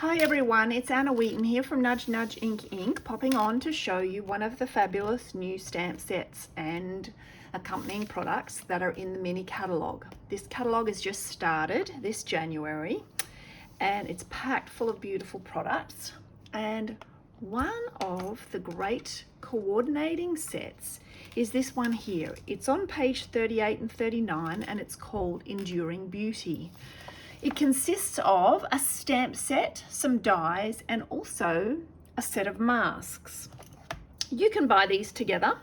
Hi everyone, it's Anna Wheaton here from Nudge Nudge Ink, popping on to show you one of the fabulous new stamp sets and accompanying products that are in the mini catalogue. This catalogue has just started this January and it's packed full of beautiful products, and one of the great coordinating sets is this one here. It's on page 38 and 39 and it's called Enduring Beauty. It consists of a stamp set, some dies, and also a set of masks. You can buy these together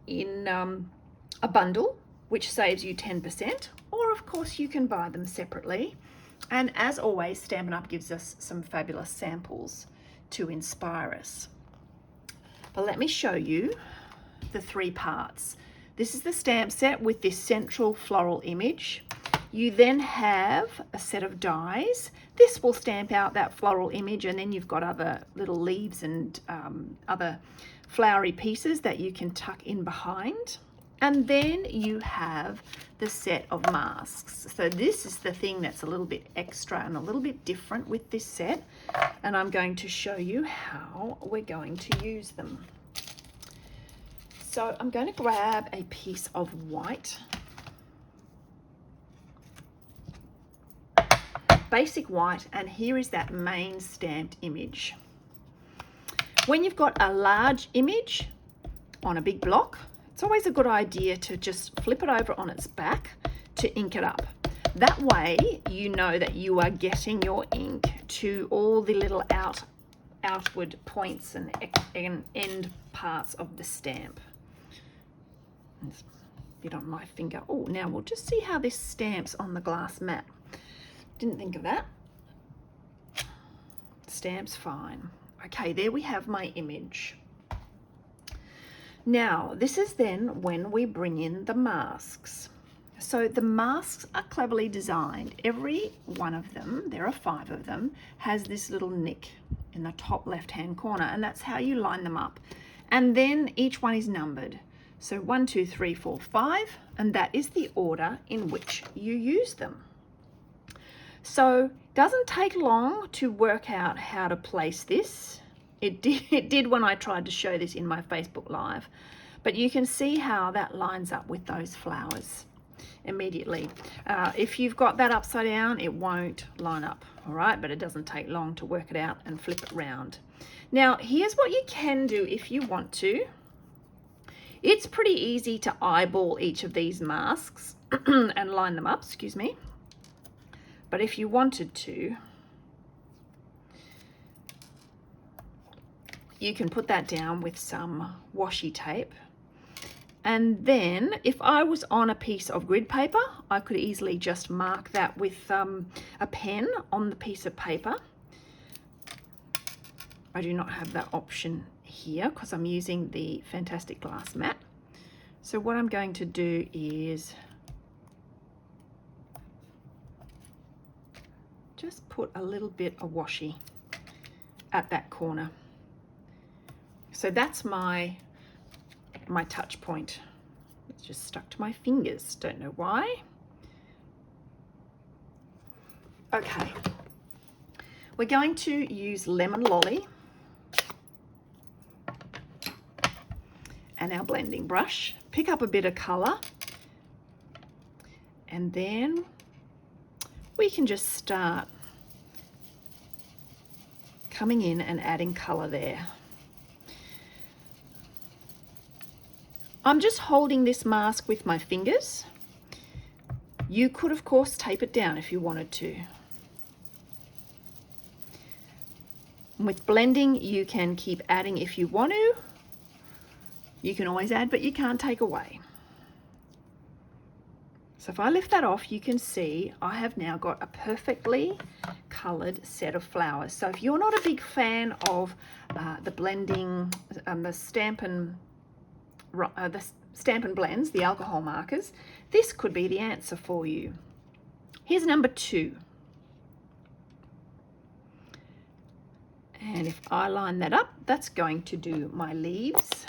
in a bundle, which saves you 10%, or of course you can buy them separately. And as always, Stampin' Up gives us some fabulous samples to inspire us. But let me show you the three parts. This is the stamp set with this central floral image. You then have a set of dies. This will stamp out that floral image, and then you've got other little leaves and other flowery pieces that you can tuck in behind. And then you have the set of masks. So this is the thing that's a little bit extra and a little bit different with this set. And I'm going to show you how we're going to use them. So I'm going to grab a piece of white, basic white, and here is that main stamped image. When you've got a large image on a big block, it's always a good idea to just flip it over on its back to ink it up. That way you know that you are getting your ink to all the little outward points and end parts of the stamp. There's a bit on my finger. Oh, now we'll just see how this stamps on the glass mat. Didn't think of that. Stamps fine. Okay, there we have my image. Now, this is then when we bring in the masks. So the masks are cleverly designed. Every one of them, there are 5 of them, has this little nick in the top left-hand corner, and that's how you line them up. And then each one is numbered. So 1, 2, 3, 4, 5, and that is the order in which you use them. So it doesn't take long to work out how to place this. It did when I tried to show this in my Facebook Live, but you can see how that lines up with those flowers immediately. If you've got that upside down, it won't line up, all right? But it doesn't take long to work it out and flip it around. Now, here's what you can do if you want to. It's pretty easy to eyeball each of these masks and line them up, excuse me. But if you wanted to, you can put that down with some washi tape. And then if I was on a piece of grid paper, I could easily just mark that with a pen on the piece of paper. I do not have that option here because I'm using the fantastic glass mat. So what I'm going to do is just put a little bit of washi at that corner. So that's my touch point. It's just stuck to my fingers, don't know why. Okay, we're going to use Lemon Lolly and our blending brush. Pick up a bit of color, and then we can just start coming in and adding color there. I'm just holding this mask with my fingers. You could, of course, tape it down if you wanted to. With blending, you can keep adding if you want to. You can always add, but you can't take away. So if I lift that off, you can see I have now got a perfectly colored set of flowers. So if you're not a big fan of the blending, the Stampin' Blends, the alcohol markers, this could be the answer for you. Here's number 2. And if I line that up, that's going to do my leaves.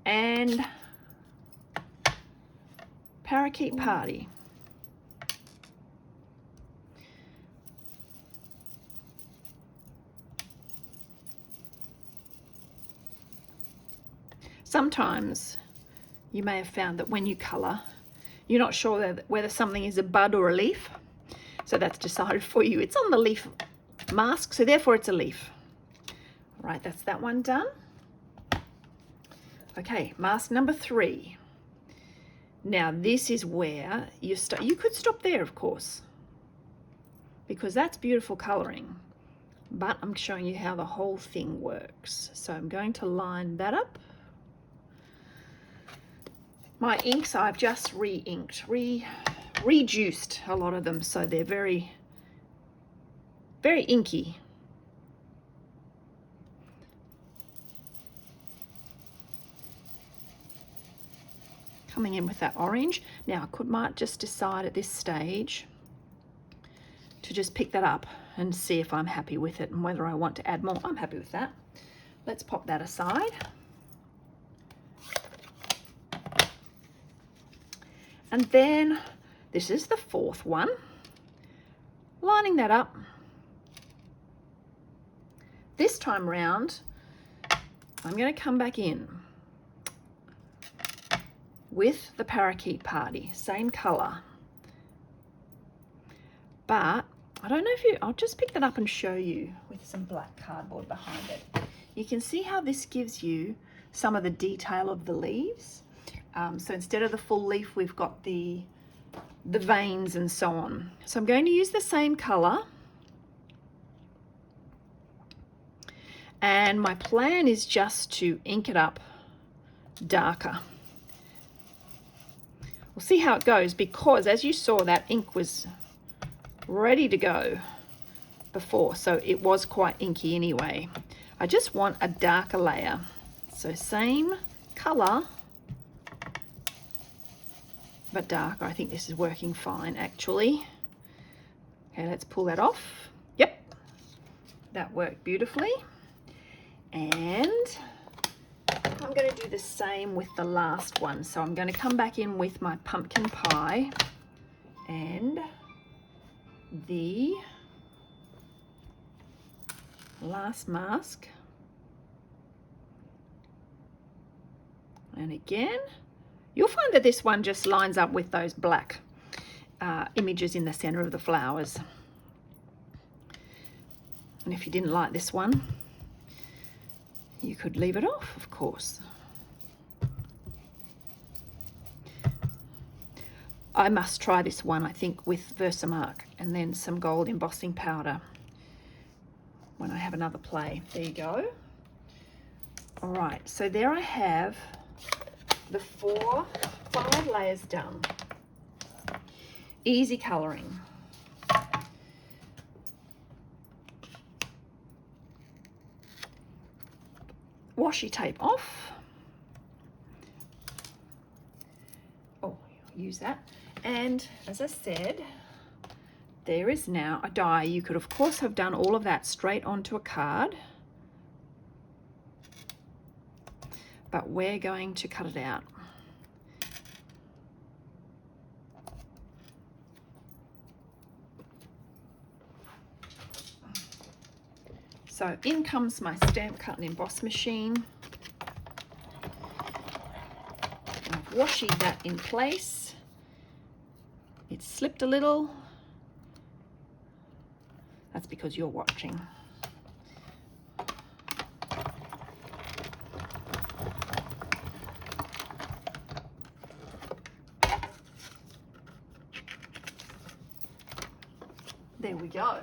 And Parakeet Party. Sometimes you may have found that when you colour, you're not sure whether something is a bud or a leaf. So that's decided for you. It's on the leaf mask, so therefore it's a leaf. Right, that's that one done. Okay, mask number 3. Now this is where you could stop there, of course, because that's beautiful colouring. But I'm showing you how the whole thing works. So I'm going to line that up. My inks, I've just re-inked, rejuiced a lot of them, so they're very, very inky. Coming in with that orange. Now I might just decide at this stage to just pick that up and see if I'm happy with it and whether I want to add more. I'm happy with that. Let's pop that aside. And then this is the 4th one. Lining that up. This time round, I'm going to come back in with the Parakeet Party, same colour. But I don't know if I'll just pick that up and show you with some black cardboard behind it. You can see how this gives you some of the detail of the leaves. So instead of the full leaf, we've got the veins and so on. So I'm going to use the same colour. And my plan is just to ink it up darker. We'll see how it goes, because as you saw, that ink was ready to go before, so it was quite inky anyway. I just want a darker layer. So same colour, but darker. I think this is working fine actually. Okay, let's pull that off. Yep, that worked beautifully. And I'm going to do the same with the last one. So I'm going to come back in with my pumpkin pie and the last mask. And again, you'll find that this one just lines up with those black images in the center of the flowers. And if you didn't like this one, you could leave it off, of course. I must try this one, I think, with Versamark and then some gold embossing powder when I have another play. There you go. All right, so there I have the 5 layers done. Easy colouring. Washi tape off. Oh, use that. And as I said, there is now a die. You could of course have done all of that straight onto a card, but we're going to cut it out. So in comes my stamp cut and emboss machine. I've washied that in place. It slipped a little. That's because you're watching. There we go.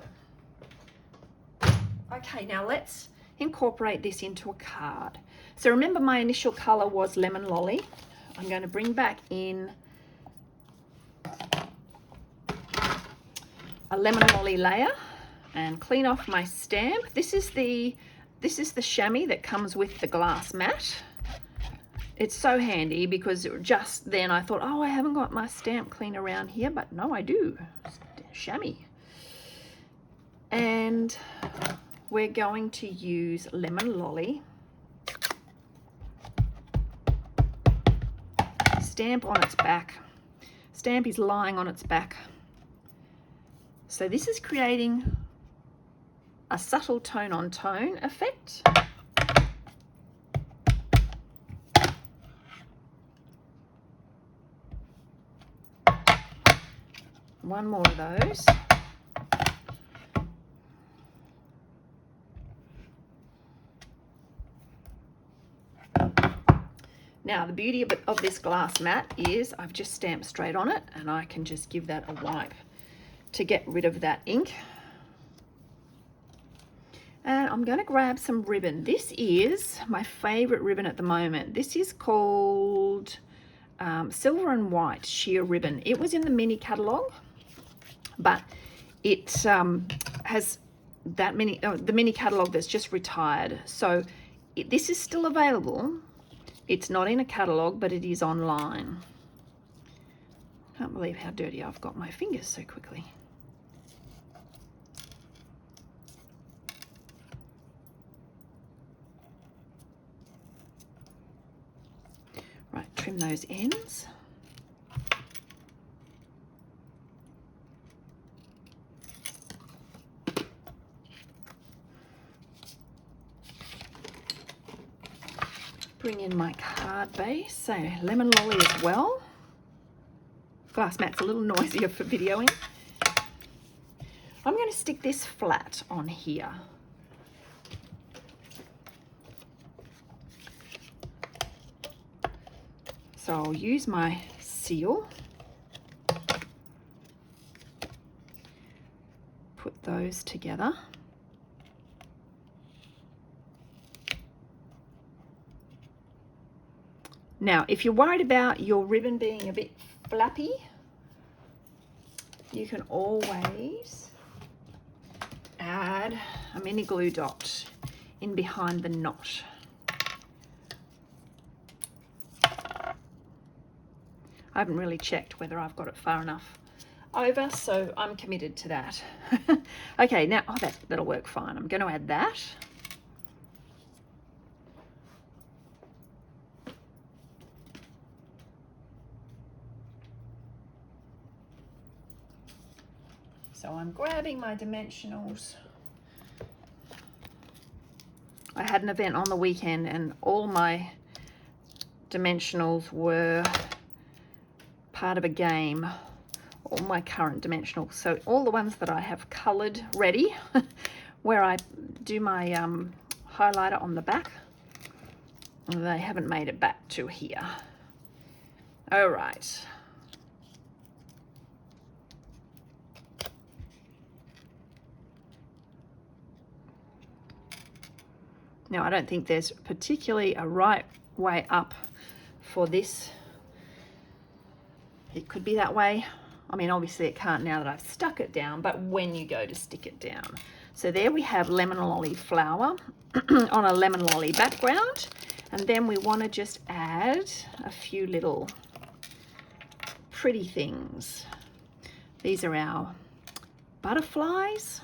Okay, now let's incorporate this into a card. So remember my initial color was Lemon Lolly. I'm going to bring back in a Lemon Lolly layer and clean off my stamp. This is the chamois that comes with the glass mat. It's so handy because just then I thought, oh, I haven't got my stamp clean around here, but no, I do. Chamois. And we're going to use Lemon Lolly. Stamp on its back. Stamp is lying on its back. So this is creating a subtle tone on tone effect. one more of those. Now, the beauty of this glass mat is I've just stamped straight on it, and I can just give that a wipe to get rid of that ink. And I'm going to grab some ribbon. This is my favorite ribbon at the moment. This is called Silver and White sheer ribbon. It was in the mini catalogue, but it has that mini, the mini catalogue that's just retired. So this is still available. It's not in a catalogue, but it is online. Can't believe how dirty I've got my fingers so quickly. Right, trim those ends. Bring in my card base, so lemon lolly as well. Glass mat's a little noisier for videoing. I'm going to stick this flat on here. So I'll use my seal, put those together. Now, if you're worried about your ribbon being a bit flappy, you can always add a mini glue dot in behind the knot. I haven't really checked whether I've got it far enough over, so I'm committed to that. Okay, now, oh, that'll work fine. I'm going to add that. So I'm grabbing my dimensionals. I had an event on the weekend and all my dimensionals were part of a game, all my current dimensionals. So all the ones that I have colored ready, where I do my highlighter on the back, they haven't made it back to here. All right. Now, I don't think there's particularly a right way up for this. It could be that way. I mean, obviously it can't now that I've stuck it down, but when you go to stick it down. So there we have lemon lolly flower on a lemon lolly background. And then we want to just add a few little pretty things. These are our butterflies.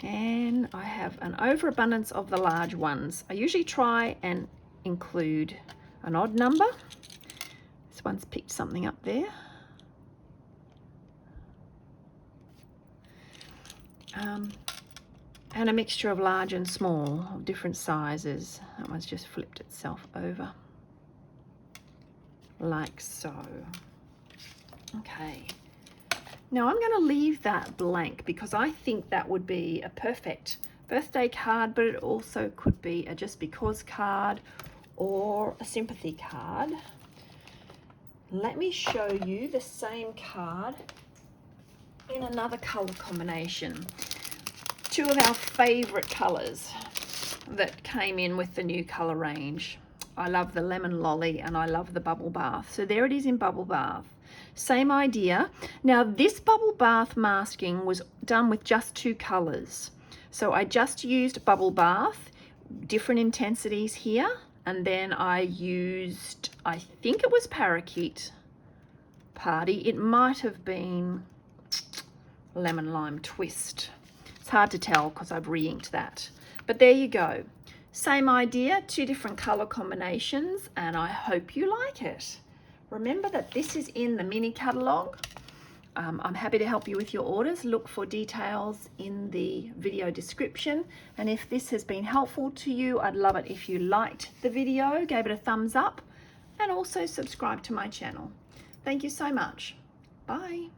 And I have an overabundance of the large ones. I usually try and include an odd number. This one's picked something up there. And a mixture of large and small, of different sizes. That one's just flipped itself over, like so. Okay. Now I'm going to leave that blank because I think that would be a perfect birthday card, but it also could be a just because card or a sympathy card. Let me show you the same card in another color combination. Two of our favorite colors that came in with the new color range. I love the lemon lolly and I love the bubble bath. So there it is in bubble bath. Same idea. Now this bubble bath masking was done with just two colors. So I just used bubble bath, different intensities here, and then I used, I think it was Parakeet Party. It might have been Lemon Lime Twist. It's hard to tell because I've re-inked that. But there you go. Same idea, two different color combinations, and I hope you like it. Remember that this is in the mini catalogue. I'm happy to help you with your orders. Look for details in the video description. And if this has been helpful to you, I'd love it if you liked the video, gave it a thumbs up, and also subscribe to my channel. Thank you so much. Bye.